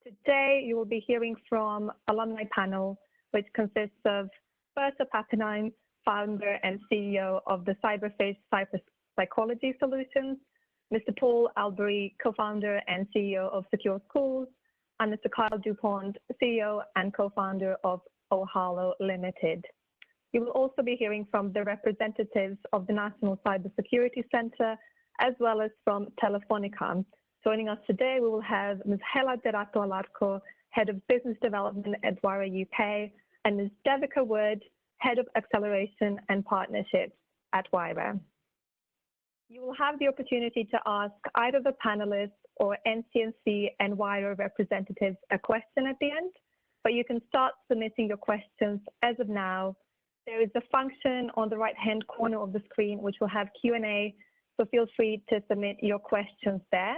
Today, you will be hearing from alumni panel, which consists of Berta Pappenheim, founder and CEO of the Cyberface Psychology Solutions, Mr. Paul Albury, co-founder and CEO of Secure Schools, and Mr. Kyle Dupont, CEO and co-founder of Ohalo Limited. You will also be hearing from the representatives of the National Cybersecurity Center, as well as from Telefonica. Joining us today, we will have Ms. Hela Derato Alarco, Head of Business Development at Wire UK, and Ms. Devika Wood, Head of Acceleration and Partnerships at Wire. You will have the opportunity to ask either the panelists or NCNC and Wire representatives a question at the end, but you can start submitting your questions as of now. There is a function on the right-hand corner of the screen which will have Q&A, so feel free to submit your questions there.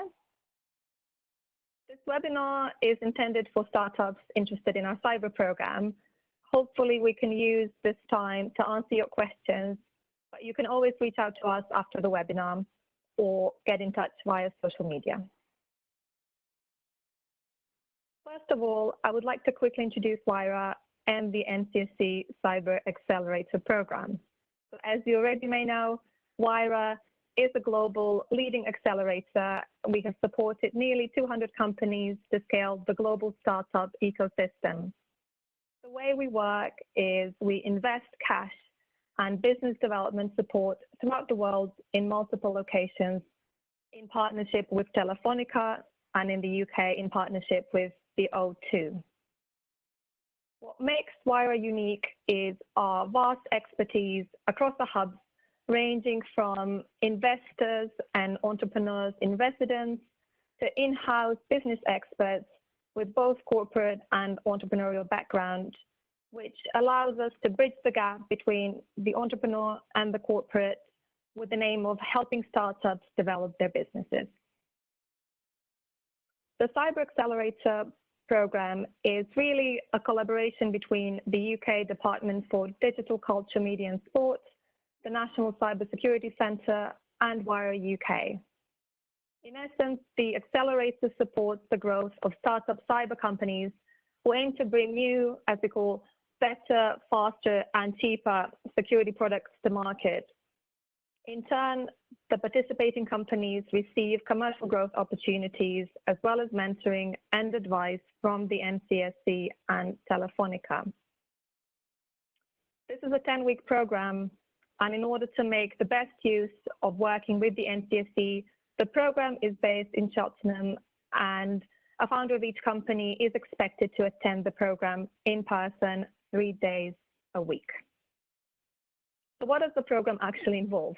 This webinar is intended for startups interested in our cyber program. Hopefully we can use this time to answer your questions, but you can always reach out to us after the webinar or get in touch via social media. First of all, I would like to quickly introduce Wire and the NCSC Cyber Accelerator program. So as you already may know, Wire is a global leading accelerator. We have supported nearly 200 companies to scale the global startup ecosystem. The way we work is we invest cash and business development support throughout the world in multiple locations in partnership with Telefonica and in the UK in partnership with the O2. What makes Wire unique is our vast expertise across the hubs, ranging from investors and entrepreneurs in residence to in-house business experts with both corporate and entrepreneurial background, which allows us to bridge the gap between the entrepreneur and the corporate with the aim of helping startups develop their businesses. The Cyber Accelerator program is really a collaboration between the UK Department for Digital Culture, Media and Sport, the National Cybersecurity Center, and Wire UK. In essence, the accelerator supports the growth of startup cyber companies who aim to bring new, as we call, better, faster, and cheaper security products to market. In turn, the participating companies receive commercial growth opportunities, as well as mentoring and advice from the NCSC and Telefonica. This is a 10-week program, and in order to make the best use of working with the NCSC, the program is based in Cheltenham, and a founder of each company is expected to attend the program in person 3 days a week. So what does the program actually involve?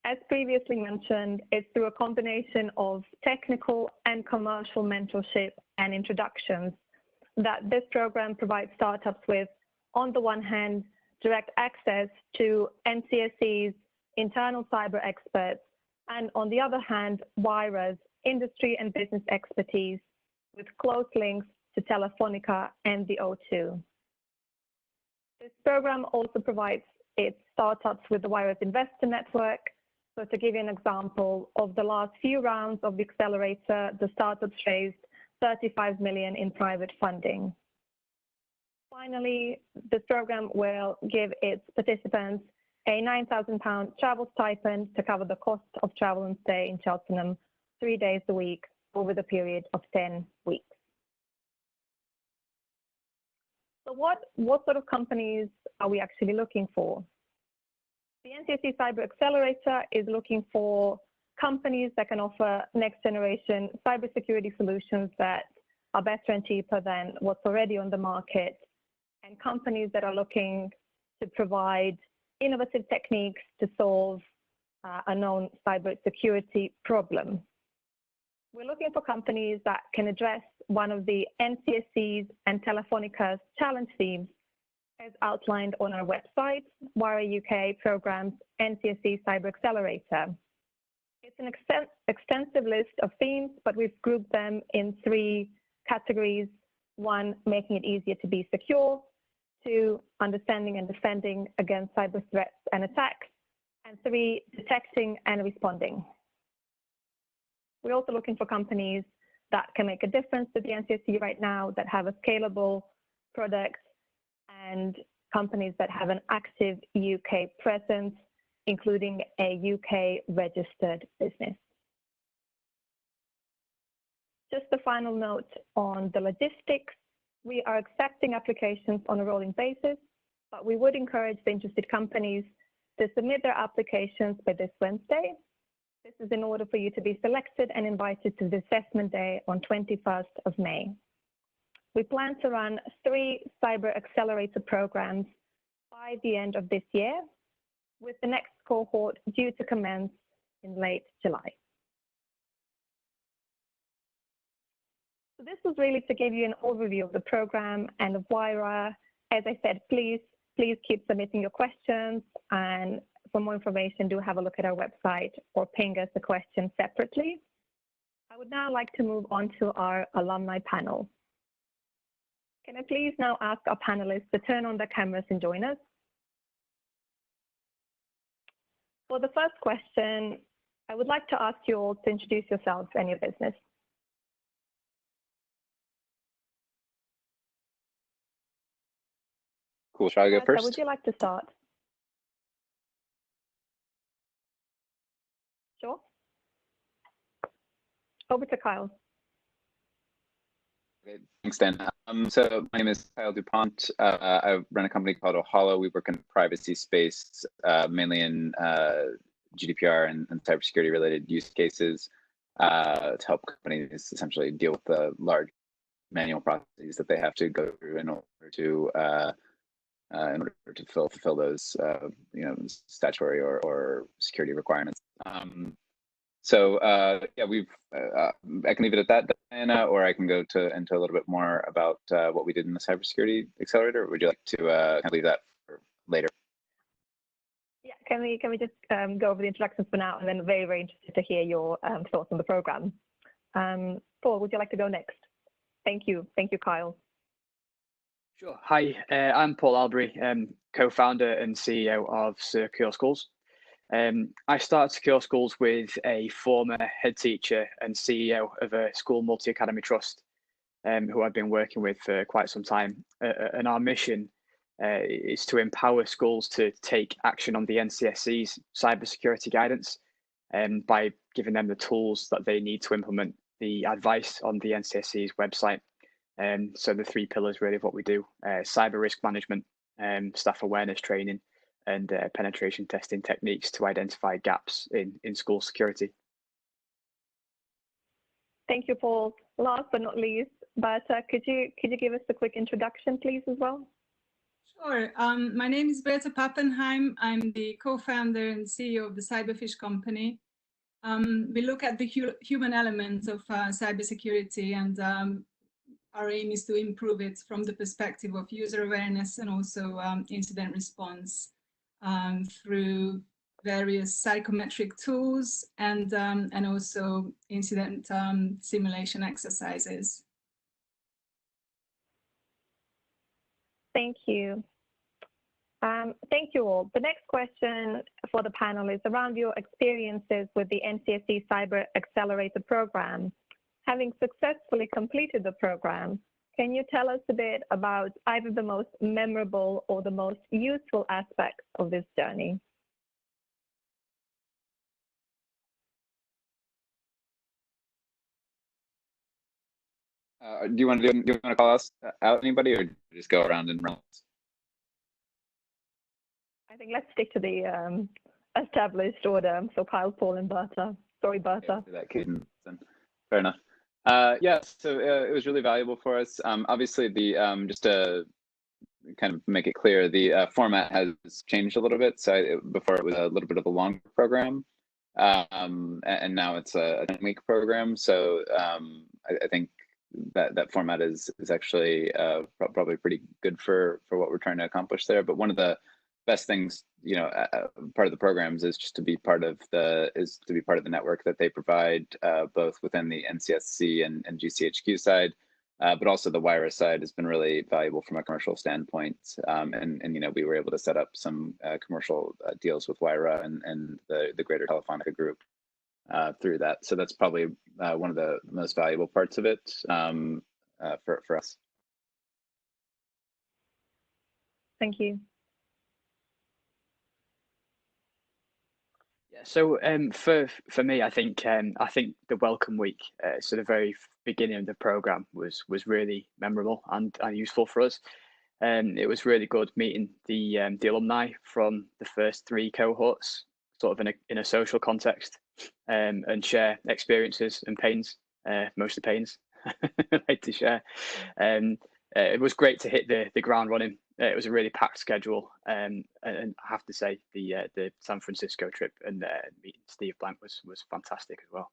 As previously mentioned, it's through a combination of technical and commercial mentorship and introductions that this program provides startups with, on the one hand, direct access to NCSC's internal cyber experts, and on the other hand, Wire's industry and business expertise with close links to Telefonica and the O2. This program also provides its startups with the Wire's investor network. So to give you an example, of the last few rounds of the accelerator, the startups raised 35 million in private funding. Finally, this program will give its participants a £9,000 travel stipend to cover the cost of travel and stay in Cheltenham 3 days a week over the period of 10 weeks. So what sort of companies are we actually looking for? The NCSC Cyber Accelerator is looking for companies that can offer next generation cybersecurity solutions that are better and cheaper than what's already on the market, and companies that are looking to provide innovative techniques to solve a known cybersecurity problem. We're looking for companies that can address one of the NCSC's and Telefonica's challenge themes as outlined on our website, Wire UK Program's NCSC Cyber Accelerator. It's an extensive list of themes, but we've grouped them in 3 categories. 1, making it easier to be secure. 2, understanding and defending against cyber threats and attacks. And 3, detecting and responding. We're also looking for companies that can make a difference to the NCSC right now, that have a scalable product, and companies that have an active UK presence, including a UK registered business. Just a final note on the logistics. We are accepting applications on a rolling basis, but we would encourage the interested companies to submit their applications by this Wednesday. This is in order for you to be selected and invited to the assessment day on 21st of May. We plan to run 3 Cyber Accelerator programs by the end of this year, with the next cohort due to commence in late July. So this was really to give you an overview of the program and of WIRA. As I said, please keep submitting your questions, and for more information, do have a look at our website or ping us a question separately. I would now like to move on to our alumni panel. Can I please now ask our panelists to turn on their cameras and join us? For the first question, I would like to ask you all to introduce yourselves and your business. Cool, shall I go first? Would you like to start? Sure. Over to Kyle. Okay, thanks, Dan. So my name is Kyle DuPont. I run a company called Ohalo. We work in the privacy space, mainly in GDPR and cybersecurity related use cases to help companies essentially deal with the large manual processes that they have to go through in order to fulfill those statutory or security requirements. So yeah, I can leave it at that, Diana, or I can go into a little bit more about what we did in the cybersecurity accelerator. Or would you like to kind of leave that for later? Yeah, can we just go over the introductions for now, and then very interested to hear your thoughts on the program. Paul, would you like to go next? Thank you, Kyle. Sure. Hi, I'm Paul Albury, co-founder and CEO of Secure Schools. I started Secure Schools with a former head teacher and CEO of a school multi-academy trust, who I've been working with for quite some time. And our mission is to empower schools to take action on the NCSC's cybersecurity guidance by giving them the tools that they need to implement the advice on the NCSC's website. So the 3 pillars really of what we do: cyber risk management, staff awareness training, and penetration testing techniques to identify gaps in school security. Thank you, Paul. Last but not least, Berta, could you give us a quick introduction, please, as well? Sure. My name is Berta Pappenheim. I'm the co-founder and CEO of the Cyberfish company. We look at the human elements of cybersecurity, and our aim is to improve it from the perspective of user awareness and also incident response through various psychometric tools and also incident simulation exercises. Thank you. Thank you all. The next question for the panel is around your experiences with the NCSC Cyber Accelerator program. Having successfully completed the program, can you tell us a bit about either the most memorable or the most useful aspects of this journey? Do you want to call us out, anybody, or just go around in rounds? I think let's stick to the established order. So Kyle, Paul, and Berta. Sorry, Berta. Okay, that cadence, then. Fair enough. Yeah, so it was really valuable for us. Obviously, just to kind of make it clear, the format has changed a little bit. So before it was a little bit of a longer program, and now it's a 10-week program. So I think that format is actually probably pretty good for what we're trying to accomplish there. But one of the best things, part of the programs is just to be part of the network that they provide, both within the NCSC and GCHQ side, but also the WIRA side has been really valuable from a commercial standpoint. And we were able to set up some commercial deals with WIRA and the greater Telefonica group. through that. So that's probably one of the most valuable parts of it for us. Thank you. Yeah, so for me, I think the welcome week, so the very beginning of the program was really memorable and useful for us. It was really good meeting the alumni from the first 3 cohorts, sort of in a social context, and share experiences and pains, mostly pains, I like to share. It was great to hit the ground running. It was a really packed schedule, and I have to say the San Francisco trip and meeting Steve Blank was fantastic as well.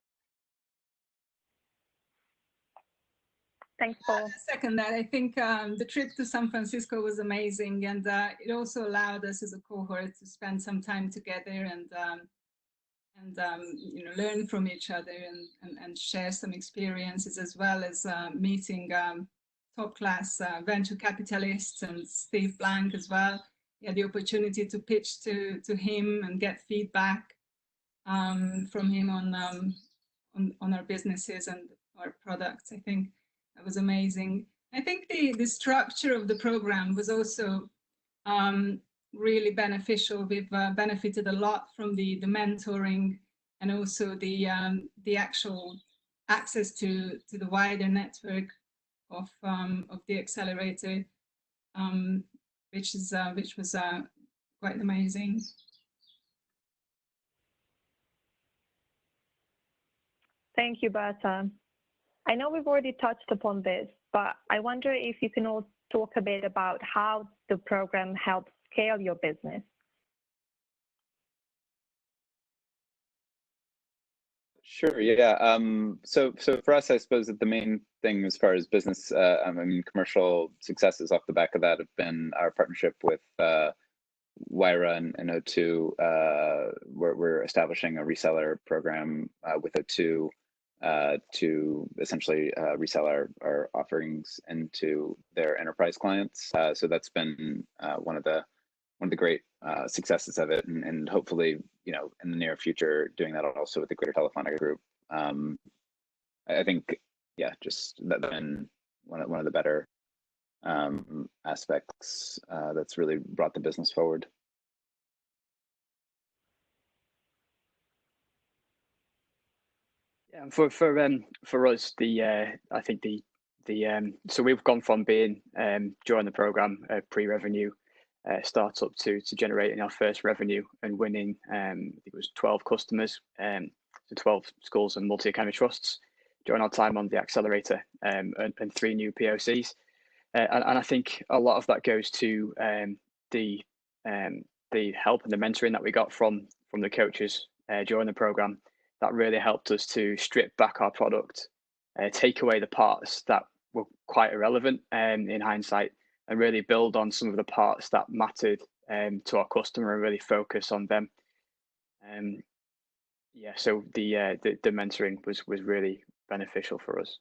Thanks, Paul. Second that, I think the trip to San Francisco was amazing, and it also allowed us as a cohort to spend some time together and learn from each other and share some experiences, as well as meeting top class venture capitalists and Steve Blank as well. We had the opportunity to pitch to him and get feedback from him on our businesses and our products. I think that was amazing. I think the structure of the program was also really beneficial. We've benefited a lot from the mentoring and also the actual access to the wider network of the Accelerator, which was quite amazing. Thank you, Berta. I know we've already touched upon this, but I wonder if you can all talk a bit about how the program helps scale your business. Sure. Yeah. So for us, I suppose that the main thing as far as business, I mean, commercial successes off the back of that have been our partnership with Wyra and O2. We're establishing a reseller program with O2 to essentially resell our offerings into their enterprise clients. So that's been one of the great successes of it, and hopefully, in the near future, doing that also with the Greater Telefonica Group. I think, yeah, just that's been one of the better aspects that's really brought the business forward. Yeah, for us, I think so we've gone from being during the program pre-revenue startup to generating our first revenue and winning I think it was 12 customers, so 12 schools and multi-academy trusts during our time on the Accelerator, and 3 new POCs, and I think a lot of that goes to the help and the mentoring that we got from the coaches during the program. That really helped us to strip back our product, take away the parts that were quite irrelevant in hindsight, and really build on some of the parts that mattered to our customer and really focus on them. Yeah, so the mentoring was really beneficial for us.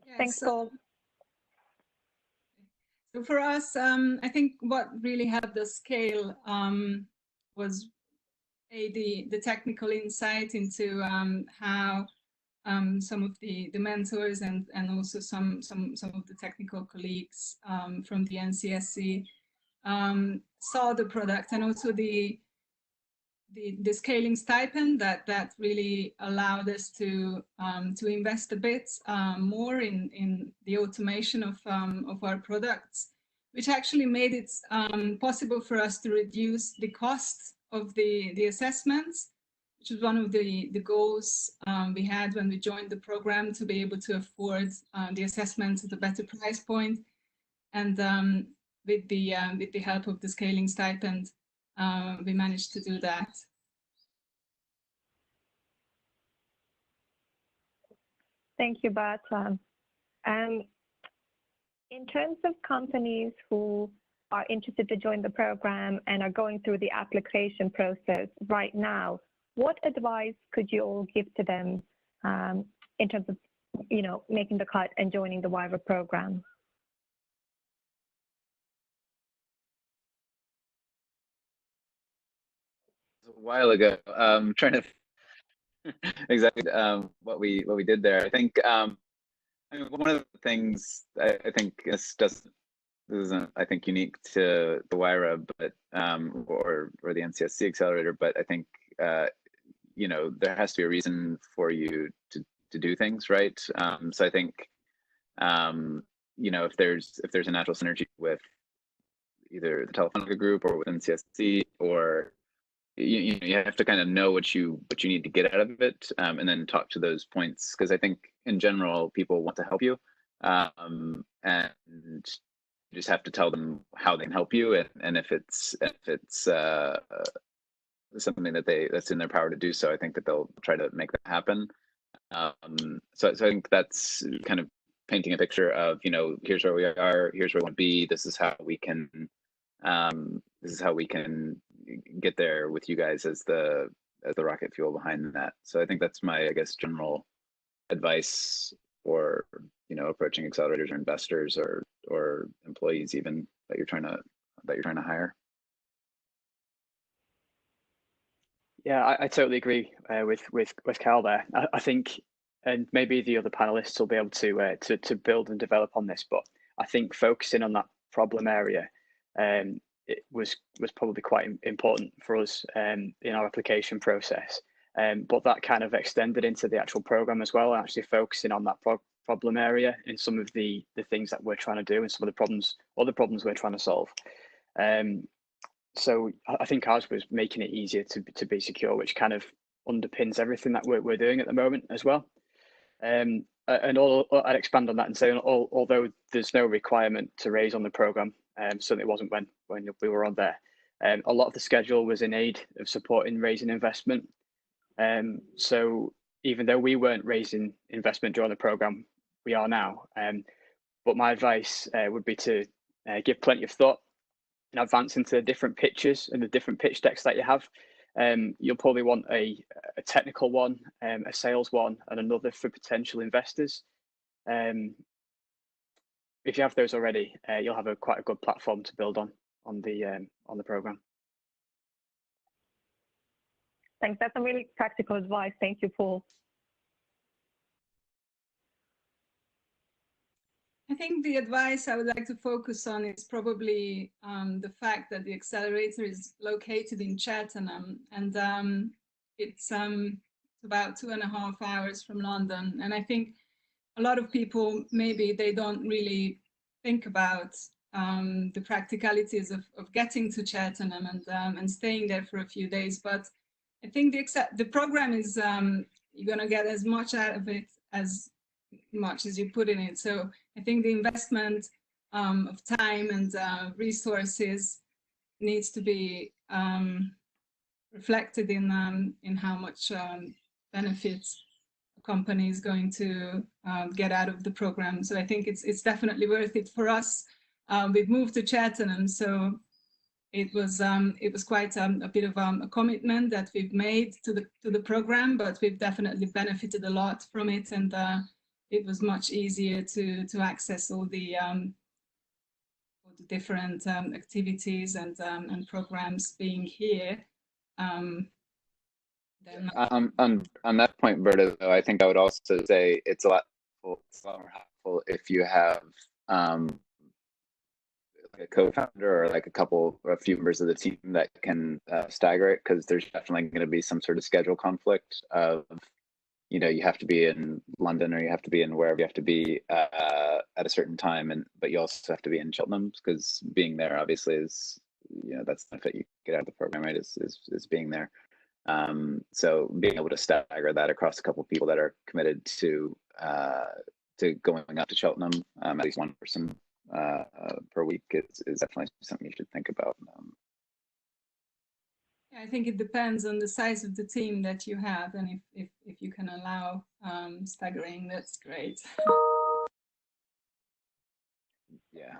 Yeah, Thanks, Paul. So for us, I think what really helped us scale was the technical insight into how some of the mentors and also some of the technical colleagues from the NCSC saw the product, and also the scaling stipend that really allowed us to invest a bit more in the automation of our products, which actually made it possible for us to reduce the cost of the assessments, which was one of the goals we had when we joined the program, to be able to afford the assessments at a better price point. And with the help of the scaling stipend, we managed to do that. Thank you, Berta. In terms of companies who are interested to join the program and are going through the application process right now, what advice could you all give to them in terms of, making the cut and joining the Wyra program? while ago, trying to exactly what we did there. I think I mean, one of the things I think this isn't I think unique to the WIRA, but or the NCSC Accelerator, but I think you know, there has to be a reason for you to do things, right? So I think you know, if there's a natural synergy with either the Telefonica group or with NCSC, or you know, you have to kind of know what you need to get out of it, and then talk to those points, because I think in general people want to help you, and you just have to tell them how they can help you, and if it's something that's in their power to do so, I think that they'll try to make that happen. So I think that's kind of painting a picture of, you know, here's where we are, here's where we want to be, this is how we can get there with you guys as the rocket fuel behind that. So I think that's my, I guess, general advice for, you know, approaching accelerators or investors or employees even that you're trying to hire. Yeah, I totally agree with Cal there. I think, and maybe the other panelists will be able to build and develop on this, but I think focusing on that problem area it was probably quite important for us in our application process. But that kind of extended into the actual program as well, actually focusing on that problem area in some of the things that we're trying to do and some of the problems we're trying to solve. So I think ours was making it easier to be secure, which kind of underpins everything that we're doing at the moment as well. And I'd expand on that and say, although there's no requirement to raise on the program, certainly it wasn't when we were on there. A lot of the schedule was in aid of supporting raising investment. So even though we weren't raising investment during the program, we are now. But my advice would be to give plenty of thought in advance into the different pitches and the different pitch decks that you have. You'll probably want a technical one, a sales one, and another for potential investors. If you have those already, you'll have quite a good platform to build on the program. Thanks. That's some really practical advice. Thank you, Paul. I think the advice I would like to focus on is probably the fact that the accelerator is located in Cheltenham, and it's about 2.5 hours from London. And I think a lot of people, maybe they don't really think about the practicalities of getting to Cheltenham and staying there for a few days. But I think the program is, you're going to get as much out of it as much as you put in it. So I think the investment of time and resources needs to be reflected in how much benefits a company is going to get out of the program. So I think it's definitely worth it for us. We've moved to Cheltenham, so it was quite a bit of a commitment that we've made to the program, but we've definitely benefited a lot from it, and it was much easier to access all the different activities and programs being here. On that point, Berta, though, I think I would also say it's a lot more helpful if you have a co-founder or like a few members of the team that can stagger it, because there's definitely going to be some sort of schedule conflict of, you know, you have to be in London or you have to be in wherever you have to be at a certain time, but you also have to be in Cheltenham, because being there obviously is, you know, that's the benefit you get out of the program, right, is being there. So being able to stagger that across a couple of people that are committed to going up to Cheltenham, at least one person per week is definitely something you should think about. I think it depends on the size of the team that you have, and if you can allow staggering, that's great. Yeah.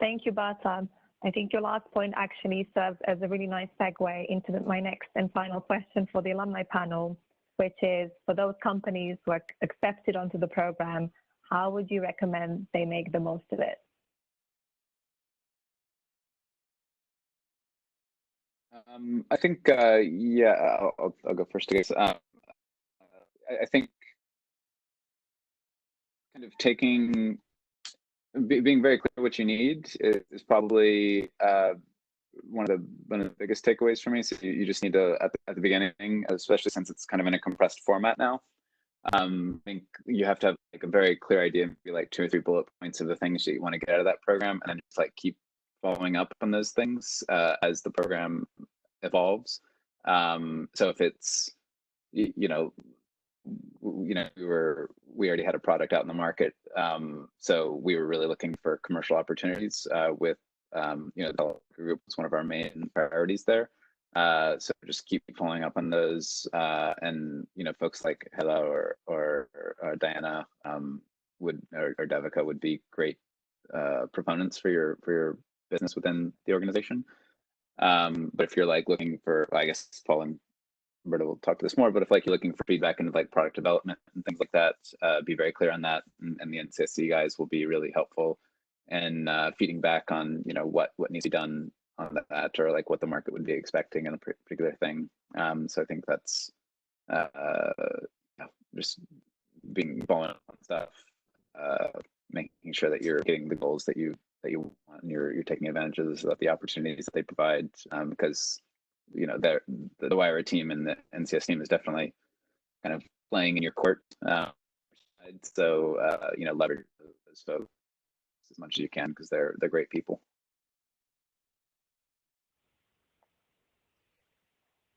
Thank you, Berta. I think your last point actually serves as a really nice segue into my next and final question for the alumni panel, which is, for those companies who are accepted onto the program, how would you recommend they make the most of it? I think, yeah, I'll go first, I guess. I think kind of being very clear what you need is probably one of the biggest takeaways for me. So you just need to at the beginning, especially since it's kind of in a compressed format now. I think you have to have like a very clear idea, maybe like 2 or 3 bullet points of the things that you want to get out of that program, and then just like keep following up on those things as the program evolves. So if it's you know we already had a product out in the market, so we were really looking for commercial opportunities with the developer group was one of our main priorities there. So just keep following up on those, and folks like Hello or Diana or Devika would be great proponents for your business within the organization. But if you're like looking for, I guess, following Roberta will talk to this more, but if like you're looking for feedback into like product development and things like that, be very clear on that, and the NCSC guys will be really helpful in feeding back on what needs to be done on that, or like what the market would be expecting in a particular thing. So I think that's just being following up on stuff, making sure that you're getting the goals that you want, and you're taking advantage of the opportunities that they provide, because the Wire team and the NCS team is definitely kind of playing in your court. So leverage those folks as much as you can, because they're great people.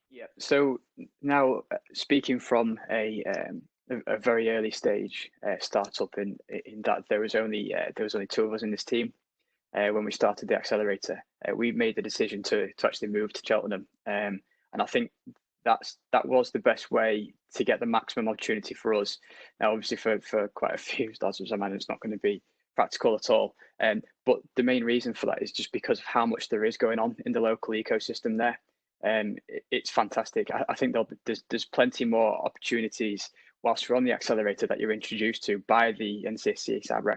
Yeah. So now, speaking from a very early stage startup, in that there was only 2 of us in this team when we started the Accelerator. We made the decision to actually move to Cheltenham, and I think that was the best way to get the maximum opportunity for us. Now, obviously, for quite a few startups, I imagine it's not going to be practical at all. But the main reason for that is just because of how much there is going on in the local ecosystem there. It's fantastic. I think there's plenty more opportunities whilst we're on the Accelerator that you're introduced to by the NCSC Cyber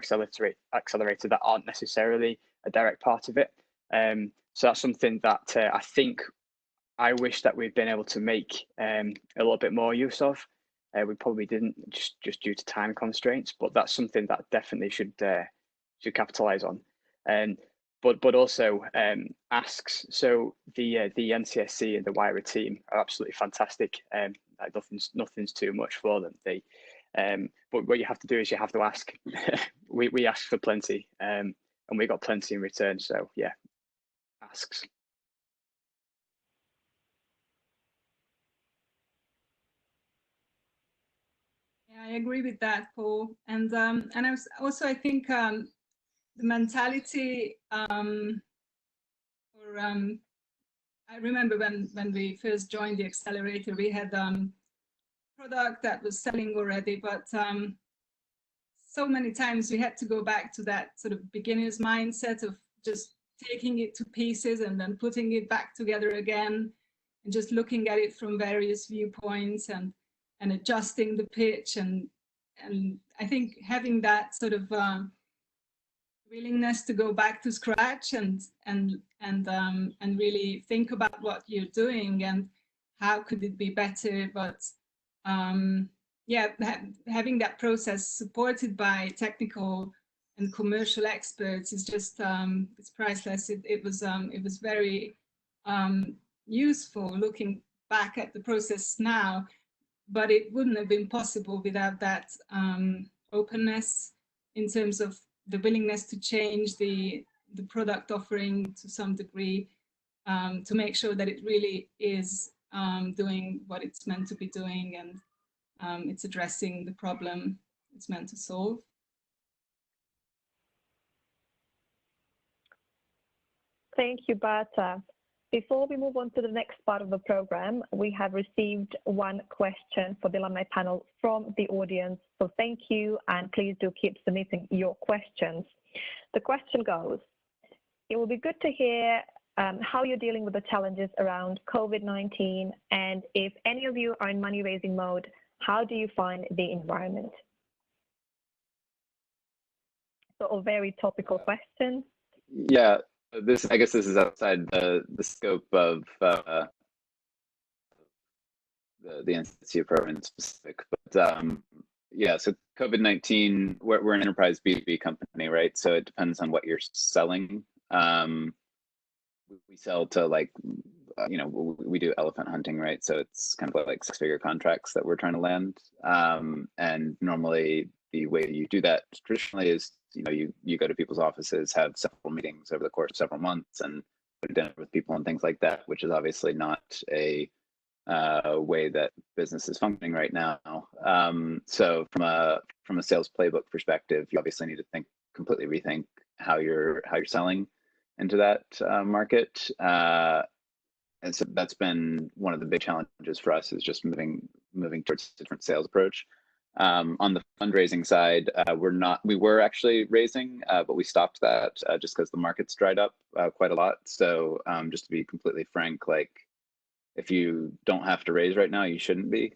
Accelerator that aren't necessarily a direct part of it. So that's something that I think I wish that we'd been able to make a little bit more use of. We probably didn't, just due to time constraints, but that's something that definitely should capitalize on. But also asks. So the NCSC and the Wire team are absolutely fantastic. Like nothing's too much for them. But what you have to do is you have to ask. we asked for plenty, and we got plenty in return. So yeah, asks. Yeah, I agree with that, Paul. And I think the mentality, I remember when we first joined the Accelerator, we had product that was selling already, but so many times we had to go back to that sort of beginner's mindset of just taking it to pieces and then putting it back together again, and just looking at it from various viewpoints and adjusting the pitch, and I think having that sort of willingness to go back to scratch and really think about what you're doing and how could it be better. But yeah, having that process supported by technical and commercial experts is just it's priceless. It was very useful looking back at the process now, but it wouldn't have been possible without that openness in terms of the willingness to change the product offering to some degree, to make sure that it really is doing what it's meant to be doing, and it's addressing the problem it's meant to solve. Thank you, Berta. Before we move on to the next part of the program, we have received one question for the alumni panel from the audience. So thank you, and please do keep submitting your questions. The question goes, it will be good to hear how you're dealing with the challenges around COVID-19, and if any of you are in money raising mode, how do you find the environment? So a very topical question. Yeah. this, I guess this is outside the scope of the NCSU program specific, but yeah, so COVID-19, we're an enterprise B2B company, right? So it depends on what you're selling. We sell to like, you know, we do elephant hunting, right? So it's kind of like six-figure contracts that we're trying to land. And normally the way you do that traditionally is, you know, you go to people's offices, have several meetings over the course of several months, and put dinner with people and things like that, which is obviously not a way that business is functioning right now. So from a sales playbook perspective, you obviously need to completely rethink how you're selling into that market. And so that's been one of the big challenges for us, is just moving towards a different sales approach. On the fundraising side, we were actually raising, but we stopped that just because the market's dried up quite a lot. So just to be completely frank, like, if you don't have to raise right now, you shouldn't be.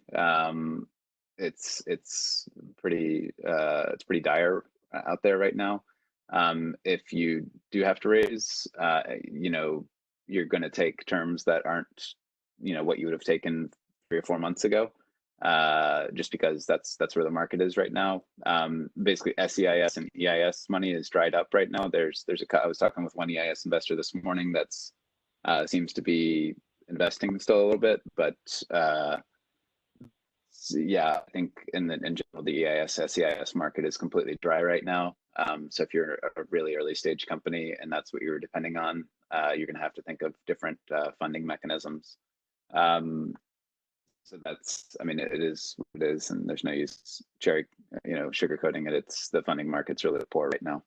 It's pretty dire out there right now. If you do have to raise, you know, you're going to take terms that aren't, you know, what you would have taken 3 or 4 months ago, just because that's where the market is right now. Basically, SEIS and EIS money is dried up right now. I was talking with one EIS investor this morning that's seems to be investing still a little bit, but yeah, I think in general the EIS SEIS market is completely dry right now. So if you're a really early stage company and that's what you're depending on, you're going to have to think of different funding mechanisms. So that's, I mean, it is what it is, and there's no use sugarcoating it. It's the funding market's really poor right now.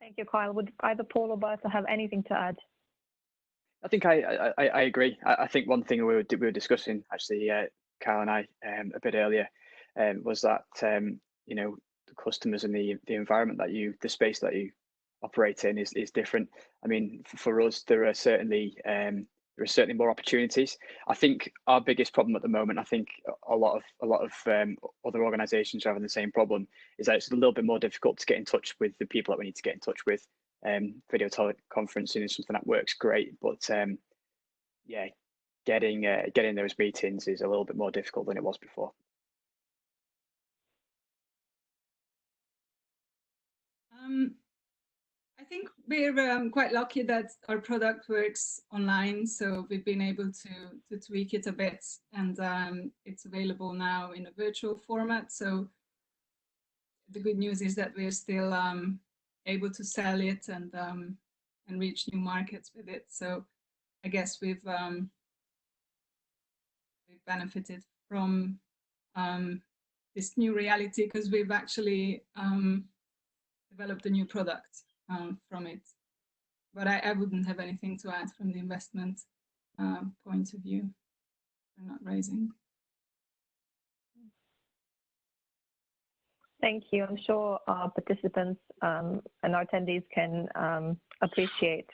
Thank you, Kyle. Would either Paul or Bertha have anything to add? I think I agree. I think one thing we were discussing, actually, Kyle and I, a bit earlier, was that you know, the customers and the environment that the space that you operate in is different. I mean, for us, there are certainly more opportunities. I think our biggest problem at the moment, I think a lot of other organisations are having the same problem, is that it's a little bit more difficult to get in touch with the people that we need to get in touch with. Video teleconferencing is something that works great, but yeah, getting those meetings is a little bit more difficult than it was before. I think we're quite lucky that our product works online, so we've been able to tweak it a bit, and it's available now in a virtual format. So the good news is that we're still able to sell it and reach new markets with it. So I guess we've benefited from this new reality, because we've actually developed a new product from it. But I wouldn't have anything to add from the investment point of view. We're not raising. Thank you. I'm sure our participants and our attendees can appreciate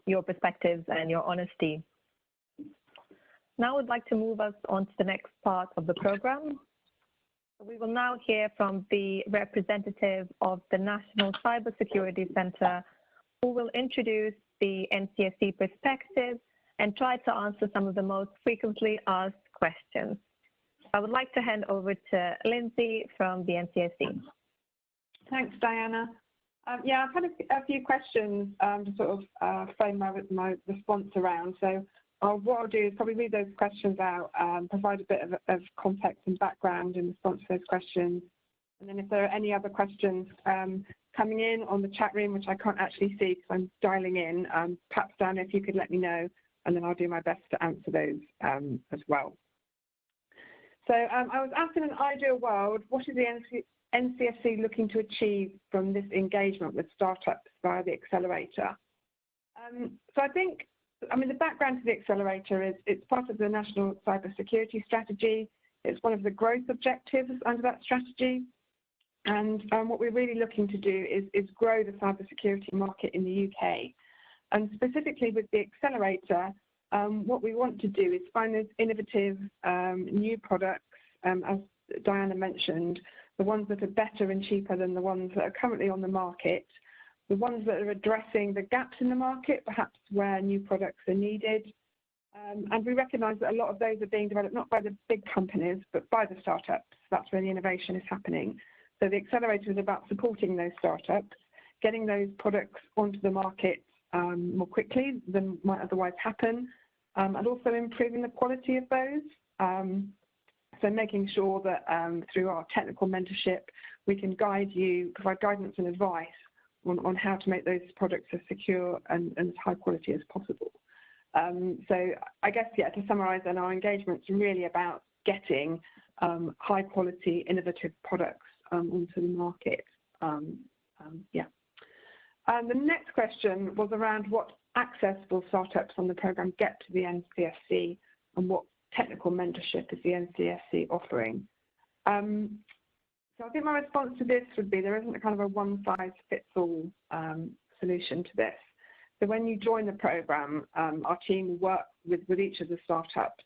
your perspectives and your honesty. Now I would like to move us on to the next part of the program. We will now hear from the representative of the National Cybersecurity Center, who will introduce the NCSC perspective and try to answer some of the most frequently asked questions. I would like to hand over to Lindsay from the NCSC. Thanks, Diana. Yeah, I've had a few questions to sort of frame my response around. So what I'll do is probably read those questions out, provide a bit of context and background in response to those questions. And then if there are any other questions coming in on the chat room, which I can't actually see because I'm dialing in, perhaps, Dan, if you could let me know, and then I'll do my best to answer those as well. So I was asked, in an ideal world, what is the NCSC looking to achieve from this engagement with startups via the Accelerator? So I mean, the background to the Accelerator is it's part of the National Cybersecurity Strategy. It's one of the growth objectives under that strategy. And what we're really looking to do is grow the cybersecurity market in the UK. And specifically with the Accelerator, what we want to do is find those innovative new products as Diana mentioned, the ones that are better and cheaper than the ones that are currently on the market, the ones that are addressing the gaps in the market, perhaps where new products are needed. And we recognise that a lot of those are being developed not by the big companies, but by the startups. That's where the innovation is happening. So the Accelerator is about supporting those startups, getting those products onto the market more quickly than might otherwise happen, and also improving the quality of those. So making sure that through our technical mentorship, we can guide you, provide guidance and advice on how to make those products as secure and as high quality as possible. So I guess, yeah, to summarise, then our engagement's really about getting high quality, innovative products onto the market. Yeah. The next question was around what access will startups on the programme get to the NCFC and what technical mentorship is the NCFC offering. So I think my response to this would be there isn't a kind of a one-size-fits-all solution to this. So when you join the programme, our team will work with each of the startups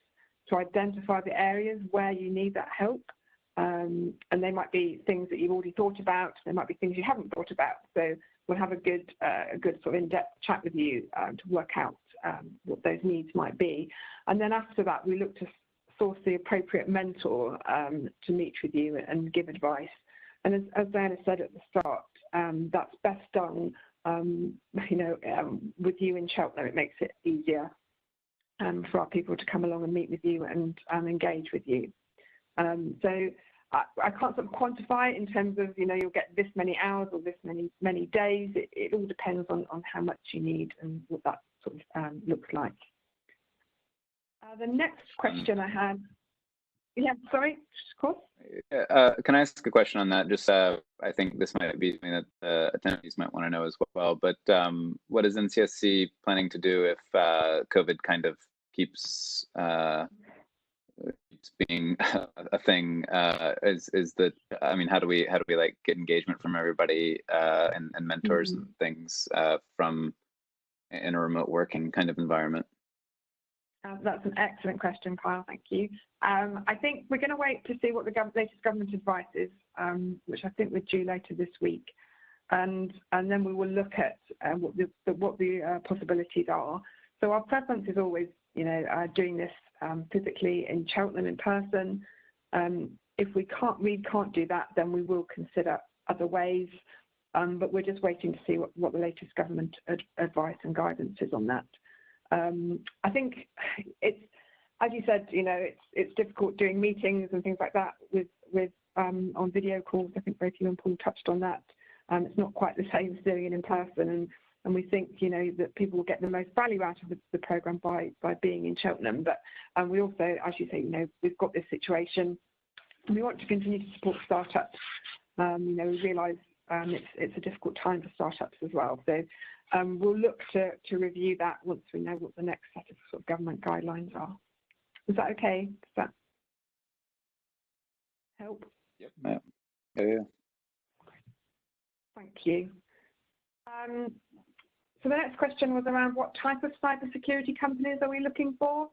to identify the areas where you need that help. And they might be things that you've already thought about. There might be things you haven't thought about. So we'll have a good sort of in-depth chat with you to work out what those needs might be. And then after that, we look to source the appropriate mentor to meet with you and give advice. And as Diana said at the start, that's best done, with you in Cheltenham. It makes it easier for our people to come along and meet with you and engage with you. So I can't sort of quantify it in terms of, you'll get this many hours or this many days. It all depends on how much you need and what that sort of looks like. The next question I had, yeah, sorry, of course. Can I ask a question on that? Just, I think this might be something that attendees might want to know as well, but what is NCSC planning to do if COVID kind of keeps being a thing? Is that, I mean, how do we like get engagement from everybody and mentors and things from in a remote working kind of environment? That's an excellent question, Kyle. Thank you. I think we're going to wait to see what the latest government advice is, which I think we're due later this week, and then we will look at what the possibilities are. So our preference is always, doing this physically in Cheltenham in person. If we can't do that, then we will consider other ways. But we're just waiting to see what the latest government advice and guidance is on that. I think it's, as you said, it's difficult doing meetings and things like that with on video calls. I think both you and Paul touched on that. It's not quite the same as doing it in person, and we think that people will get the most value out of the programme by being in Cheltenham. But we also, as you say, we've got this situation, and we want to continue to support startups. We realise it's a difficult time for startups as well. So we'll look to review that once we know what the next set of sort of government guidelines are. Is that okay? Does that help? Yep. Yeah. Thank you. So the next question was around what type of cybersecurity companies are we looking for?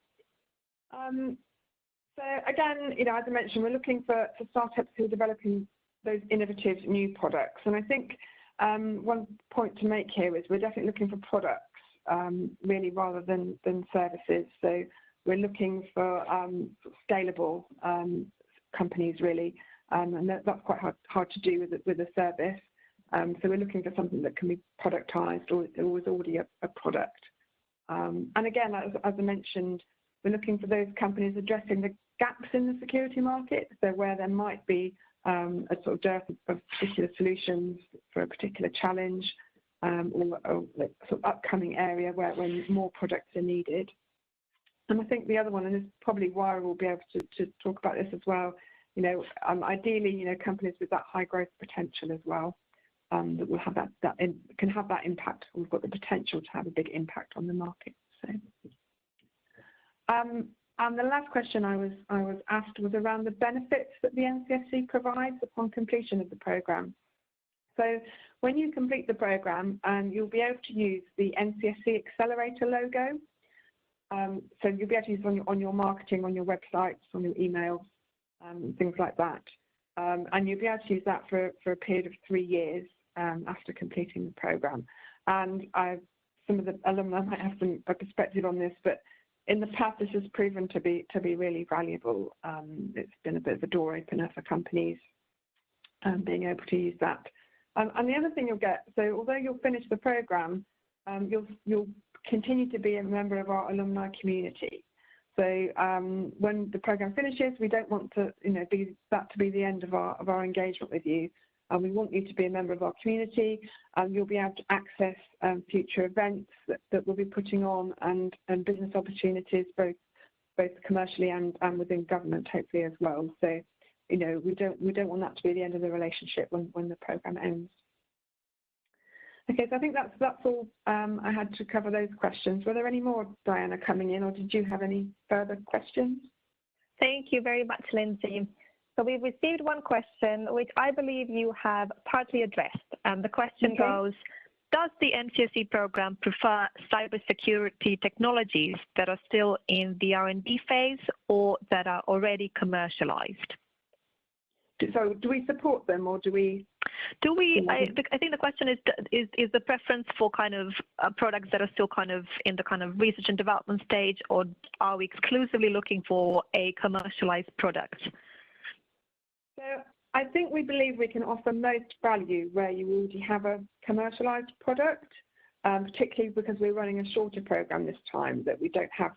So again, as I mentioned, we're looking for startups who are developing those innovative new products. And I think one point to make here is we're definitely looking for products, really, rather than services. So we're looking for scalable companies, really, and that's quite hard to do with a service. So we're looking for something that can be productized or is already a product. And again, as I mentioned, we're looking for those companies addressing the gaps in the security market, so where there might be a sort of dearth of particular solutions for a particular challenge, or a sort of upcoming area where more products are needed. And I think the other one, and this is probably why we'll be able to talk about this as well, ideally, companies with that high growth potential as well, that will have can have that impact. We've got the potential to have a big impact on the market. So, and the last question I was asked was around the benefits that the NCFC provides upon completion of the programme. So when you complete the programme, you'll be able to use the NCFC Accelerator logo. So you'll be able to use it on your marketing, on your websites, on your emails. things like that. And you'll be able to use that for a period of 3 years after completing the program. And some of the alumni might have a perspective on this, but in the past, this has proven to be really valuable. It's been a bit of a door opener for companies being able to use that. And the other thing you'll get, so although you'll finish the program, you'll continue to be a member of our alumni community. So when the program finishes, we don't want to, be the end of our engagement with you. We want you to be a member of our community. You'll be able to access future events that we'll be putting on and business opportunities, both commercially and within government, hopefully as well. So, we don't want that to be the end of the relationship when the program ends. Okay, so I think that's all I had to cover those questions. Were there any more, Diana, coming in, or did you have any further questions? Thank you very much, Lindsay. So we've received one question, which I believe you have partly addressed. And the question goes, does the NCSE program prefer cybersecurity technologies that are still in the R&D phase or that are already commercialized? So do we support them, or do we? I think the question is the preference for kind of products that are still kind of in the kind of research and development stage, or are we exclusively looking for a commercialized product? So I think we believe we can offer most value where you already have a commercialized product, particularly because we're running a shorter program this time, that we don't have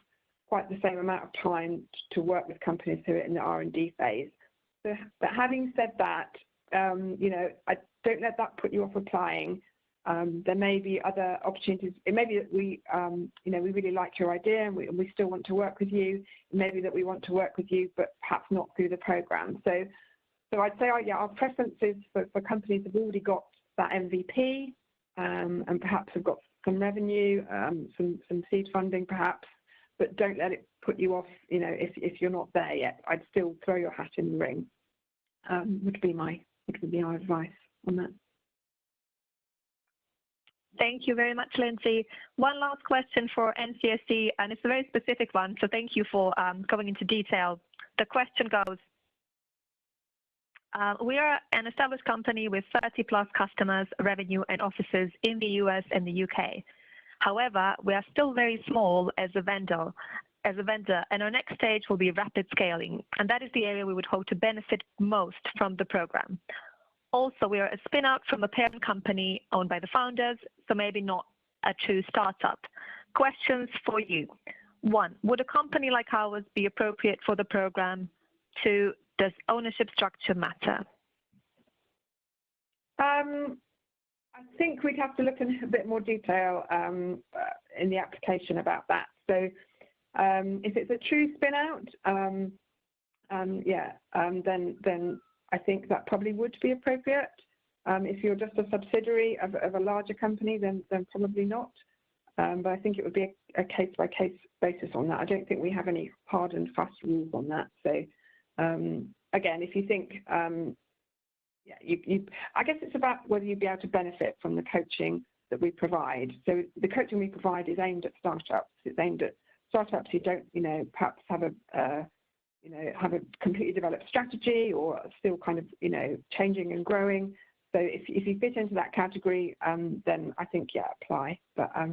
quite the same amount of time to work with companies who are in the R&D phase. So, but having said that, I don't let that put you off applying. There may be other opportunities. It may be that we really like your idea and we still want to work with you. It may be that we want to work with you, but perhaps not through the program. So I'd say, our preference is for companies that have already got that MVP and perhaps have got some revenue, some seed funding perhaps, but don't let it put you off, if you're not there yet. I'd still throw your hat in the ring, would be our advice on that. Thank you very much, Lindsay. One last question for NCSE, and it's a very specific one, so thank you for going into detail. The question goes, we are an established company with 30 plus customers, revenue and offices in the US and the UK. However, we are still very small as a vendor, and our next stage will be rapid scaling, and that is the area we would hope to benefit most from the program. Also, we are a spin-out from a parent company owned by the founders, so maybe not a true startup. Questions for you. 1, would a company like ours be appropriate for the program? 2, does ownership structure matter? I think we'd have to look in a bit more detail in the application about that. So if it's a true spin-out, then I think that probably would be appropriate. If you're just a subsidiary of a larger company, then probably not. But I think it would be a case-by-case basis on that. I don't think we have any hard and fast rules on that. So again, if you think, I guess it's about whether you'd be able to benefit from the coaching that we provide. So the coaching we provide is aimed at startups. It's aimed at startups who don't, perhaps have a completely developed strategy or are still kind of, changing and growing. So if you fit into that category, then I think, apply. But I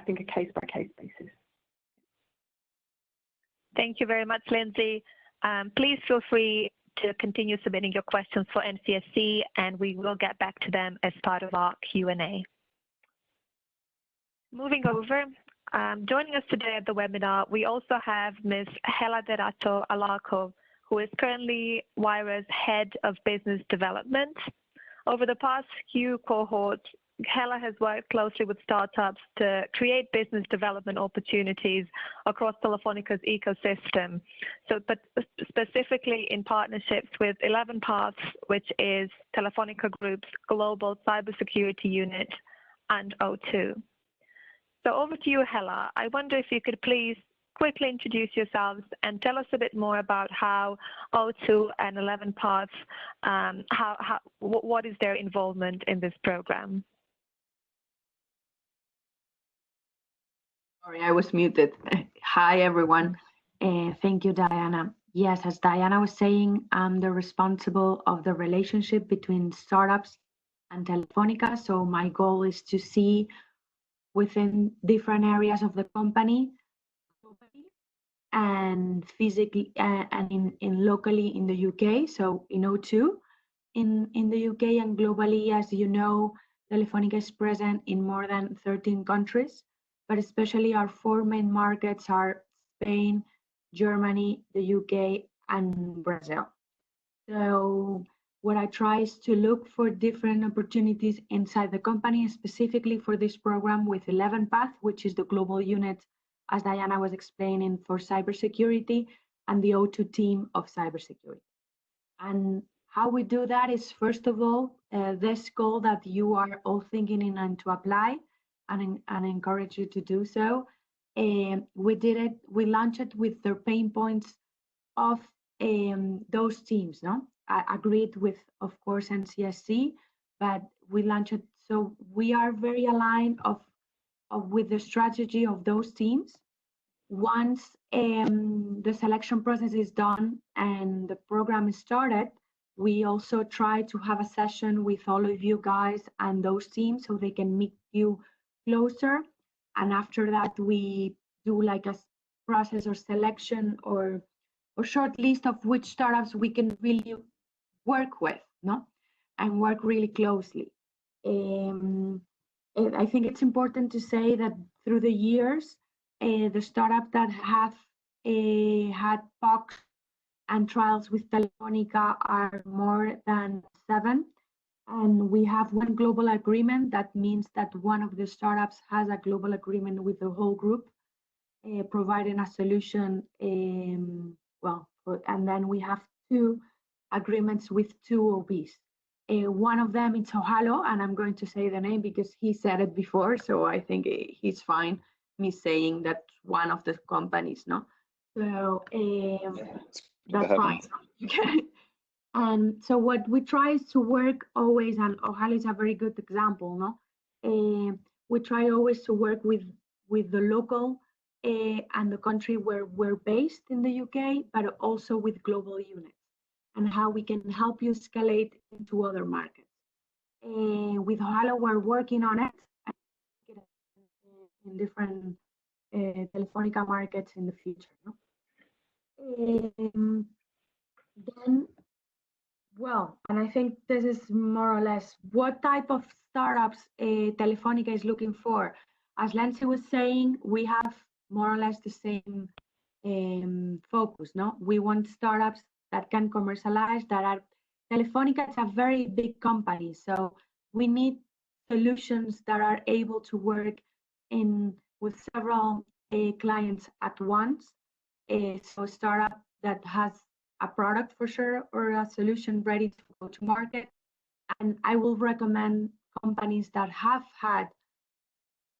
think a case-by-case basis. Thank you very much, Lindsay. Please feel free to continue submitting your questions for NCSE, and we will get back to them as part of our Q&A. Moving over, joining us today at the webinar, we also have Ms. Hela Derato Alarco, who is currently WIRA's Head of Business Development. Over the past few cohorts, Hela has worked closely with startups to create business development opportunities across Telefónica's ecosystem. But specifically in partnerships with 11 Paths, which is Telefónica Group's global cybersecurity unit, and O2. So over to you, Hela. I wonder if you could please quickly introduce yourselves and tell us a bit more about how O2 and 11 Paths, what is their involvement in this program? Sorry, I was muted. Hi, everyone. Thank you, Diana. yes, as Diana was saying, I'm the responsible of the relationship between startups and Telefonica. So my goal is to see within different areas of the company globally and physically and in locally in the UK, so in O2 in the UK and globally. As you know, Telefonica is present in more than 13 countries, but especially our four main markets are Spain, Germany, the UK, and Brazil. So what I try is to look for different opportunities inside the company, specifically for this program with 11 Path, which is the global unit, as Diana was explaining, for cybersecurity, and the O2 team of cybersecurity. And how we do that is, first of all, this goal that you are all thinking in and to apply, and encourage you to do so. We launched it with the pain points of those teams, no? I agreed with, of course, NCSC, but we launched it. So we are very aligned with the strategy of those teams. Once the selection process is done and the program is started, we also try to have a session with all of you guys and those teams so they can meet you closer. And after that, we do like a process or selection or short list of which startups we can really work with, no, and work really closely. I think it's important to say that through the years, the startups that have had POCs and trials with Telefonica are more than 7. And we have one global agreement. That means that one of the startups has a global agreement with the whole group, providing a solution. And then we have 2 agreements with 2 OBs. One of them is Ohalo, and I'm going to say the name because he said it before, so I think he's fine me saying that one of the companies, no? So that's fine. Okay. And so what we try is to work always, and Ohalo is a very good example, no? We try always to work with the local and the country where we're based in the UK, but also with global units, and how we can help you escalate into other markets. With Ohalo, we're working on it in different Telefonica markets in the future. No? Then, well, and I think this is more or less what type of startups Telefonica is looking for. As Lindsay was saying, we have more or less the same focus. No, we want startups that can commercialize, that are Telefonica is a very big company, so we need solutions that are able to work with several clients at once. So a startup that has a product for sure or a solution ready to go to market. And I will recommend companies that have had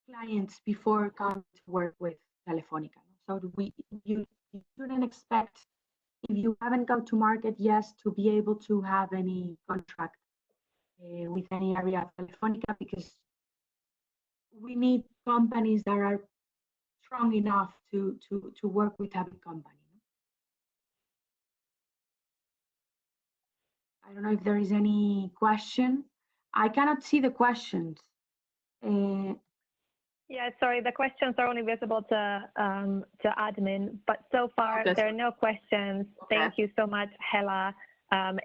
clients before coming to work with Telefonica. So you shouldn't expect, if you haven't gone to market yet, to be able to have any contract with any area of Telefonica, because we need companies that are strong enough to work with a big company. I don't know if there is any question. I cannot see the questions. Yeah, sorry, the questions are only visible to admin, but so far there are no questions. Okay. Thank you so much, Hela.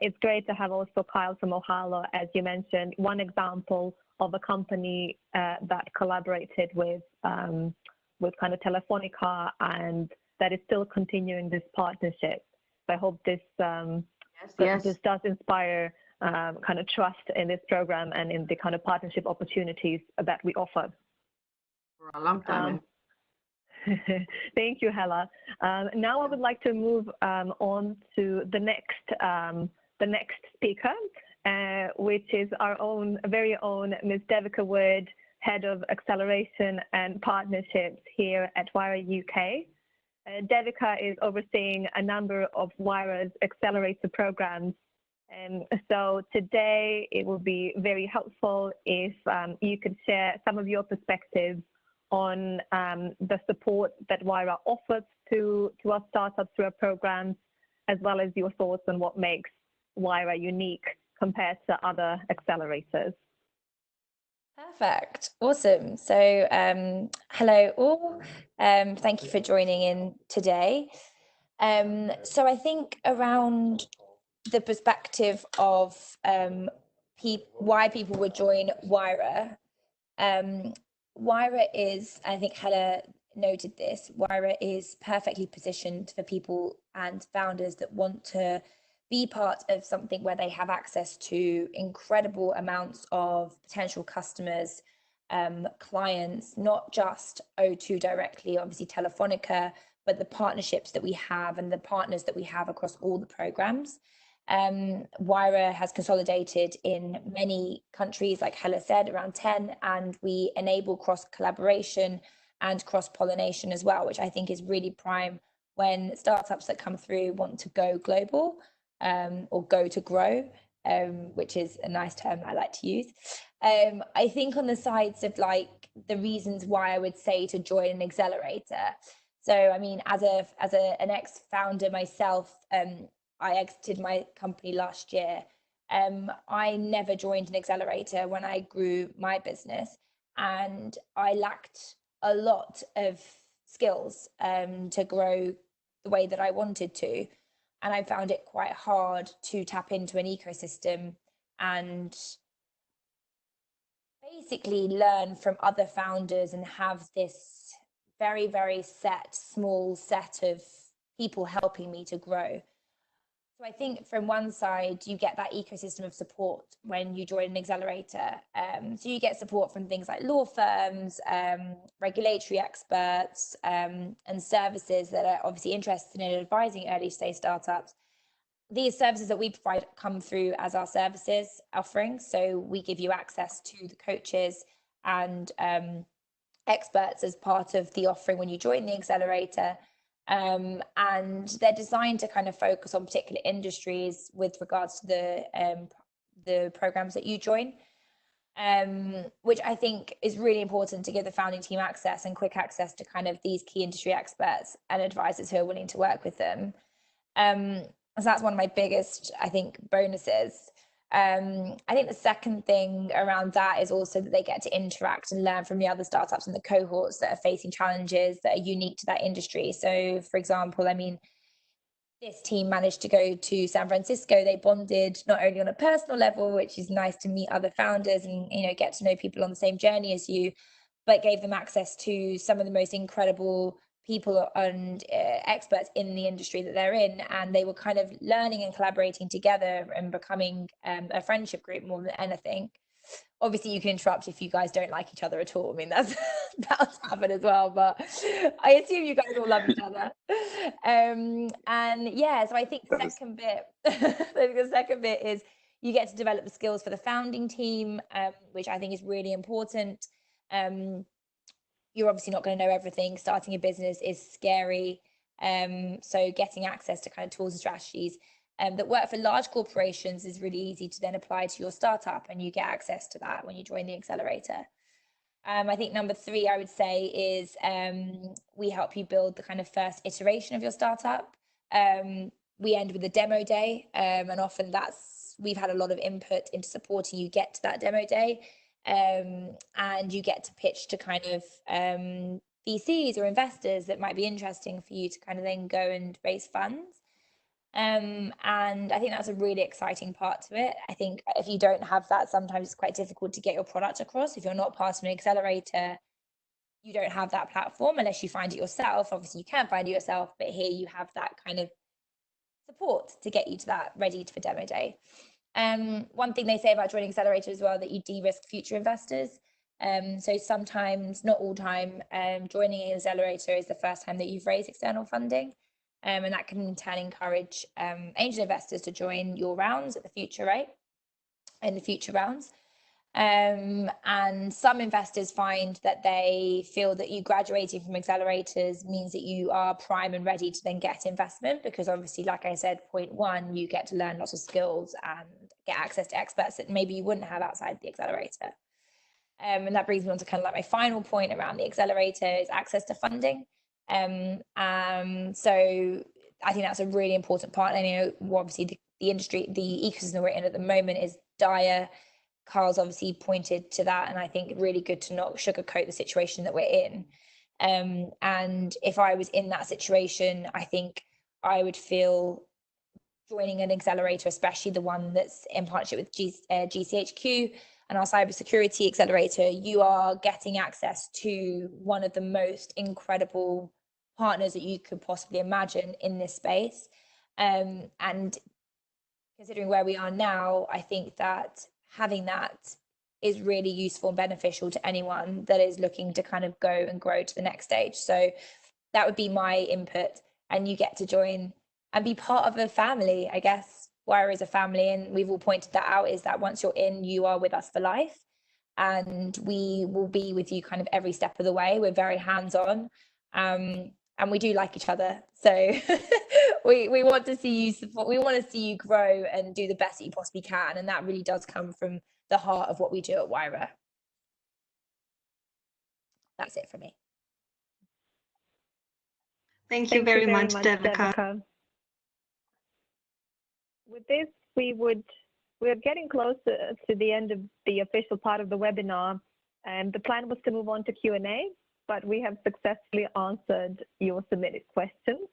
It's great to have also Kyle from Ohalo, as you mentioned, one example of a company that collaborated with kind of Telefonica and that is still continuing this partnership. So I hope this this does inspire kind of trust in this program and in the kind of partnership opportunities that we offer. For a long time. Thank you, Hela. Now I would like to move on to the next speaker, which is our very own Ms. Devika Wood, Head of Acceleration and Partnerships here at Wire UK. Devika is overseeing a number of Wire's Accelerator programs. And so today it will be very helpful if you could share some of your perspectives on the support that Wire offers to our startups through our programs, as well as your thoughts on what makes Wayra unique compared to other accelerators. Perfect. Awesome. So hello all. Thank you for joining in today. So I think around the perspective of why people would join Wayra, Wayra is, I think Hella noted this, Wayra is perfectly positioned for people and founders that want to be part of something where they have access to incredible amounts of potential customers, clients, not just O2 directly, obviously Telefonica, but the partnerships that we have and the partners that we have across all the programs. Wayra has consolidated in many countries, like Hella said, around 10, and we enable cross collaboration and cross pollination as well, which I think is really prime when startups that come through want to go global, or go to grow, which is a nice term I like to use. I think on the sides of like the reasons why I would say to join an accelerator. So I mean, as an ex-founder myself, I exited my company last year. I never joined an accelerator when I grew my business, and I lacked a lot of skills to grow the way that I wanted to. And I found it quite hard to tap into an ecosystem and basically learn from other founders and have this very, very small set of people helping me to grow. So I think from one side, you get that ecosystem of support when you join an accelerator. So you get support from things like law firms, regulatory experts, and services that are obviously interested in advising early stage startups. These services that we provide come through as our services offerings. So we give you access to the coaches and experts as part of the offering when you join the accelerator. And they're designed to kind of focus on particular industries with regards to the programs that you join, which I think is really important to give the founding team access and quick access to kind of these key industry experts and advisors who are willing to work with them. So that's one of my biggest, I think, bonuses. I think the second thing around that is also that they get to interact and learn from the other startups and the cohorts that are facing challenges that are unique to that industry. So, for example, I mean, this team managed to go to San Francisco. They bonded not only on a personal level, which is nice to meet other founders and, you know, get to know people on the same journey as you, but gave them access to some of the most incredible people and experts in the industry that they're in, and they were kind of learning and collaborating together and becoming a friendship group more than anything. Obviously you can interrupt if you guys don't like each other at all. I mean, that's happened as well, but I assume you guys all love each other. And yeah, so I think the second bit is you get to develop the skills for the founding team, which I think is really important. You're obviously not going to know everything. Starting a business is scary. So getting access to kind of tools and strategies that work for large corporations is really easy to then apply to your startup, and you get access to that when you join the accelerator. I think number 3, I would say, is we help you build the kind of first iteration of your startup. We end with a demo day, and often we've had a lot of input into supporting you get to that demo day. And you get to pitch to kind of VCs or investors that might be interesting for you to kind of then go and raise funds. And I think that's a really exciting part to it. I think if you don't have that, sometimes it's quite difficult to get your product across. If you're not part of an accelerator, you don't have that platform unless you find it yourself. Obviously, you can find it yourself, but here you have that kind of support to get you to that ready for demo day. One thing they say about joining Accelerator as well, that you de-risk future investors. So sometimes, not all time, joining an accelerator is the first time that you've raised external funding. And that can in turn encourage angel investors to join your rounds at the future rate, in the future rounds. And some investors find that they feel that you graduating from accelerators means that you are prime and ready to then get investment, because obviously, like I said, point 1, you get to learn lots of skills and get access to experts that maybe you wouldn't have outside the accelerator. And that brings me on to kind of like my final point around the accelerator is access to funding. So I think that's a really important part. And, you know, obviously the industry, the ecosystem we're in at the moment is dire. Carl's obviously pointed to that, and I think really good to not sugarcoat the situation that we're in. And if I was in that situation, I think I would feel joining an accelerator, especially the one that's in partnership with GCHQ and our cybersecurity accelerator, you are getting access to one of the most incredible partners that you could possibly imagine in this space. And considering where we are now, I think that having that is really useful and beneficial to anyone that is looking to kind of go and grow to the next stage. So that would be my input, and you get to join and be part of a family. I guess Wire is a family, and we've all pointed that out, is that once you're in, you are with us for life, and we will be with you kind of every step of the way. We're very hands-on, and we do like each other. So we want to see you support, we want to see you grow and do the best that you possibly can. And that really does come from the heart of what we do at Wire. That's it for me. Thank you very much, Devika. Devika. With this, we're getting close to the end of the official part of the webinar, and the plan was to move on to Q&A, but we have successfully answered your submitted questions.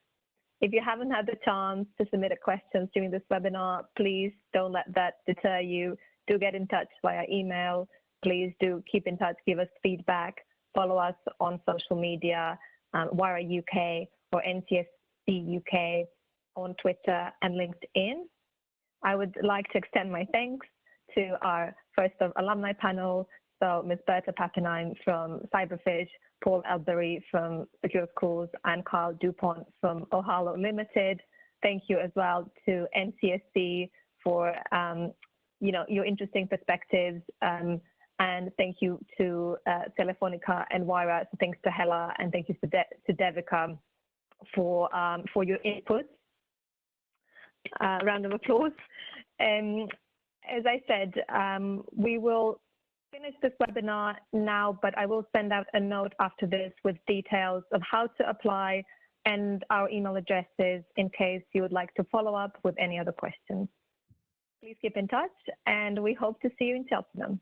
If you haven't had the chance to submit a question during this webinar, please don't let that deter you. Do get in touch via email. Please do keep in touch, give us feedback, follow us on social media, Wire UK or NCSC UK on Twitter and LinkedIn. I would like to extend my thanks to our first of alumni panel, so Ms. Berta Pappenheim from Cyberfish, Paul Albury from Secure Schools, and Carl Dupont from Ohalo Limited. Thank you as well to NCSC for your interesting perspectives, and thank you to Telefonica and Wire. So thanks to Hella, and thank you to Devika for your input. Round of applause. As I said, we will finish this webinar now, but I will send out a note after this with details of how to apply and our email addresses in case you would like to follow up with any other questions. Please keep in touch, and we hope to see you in Cheltenham.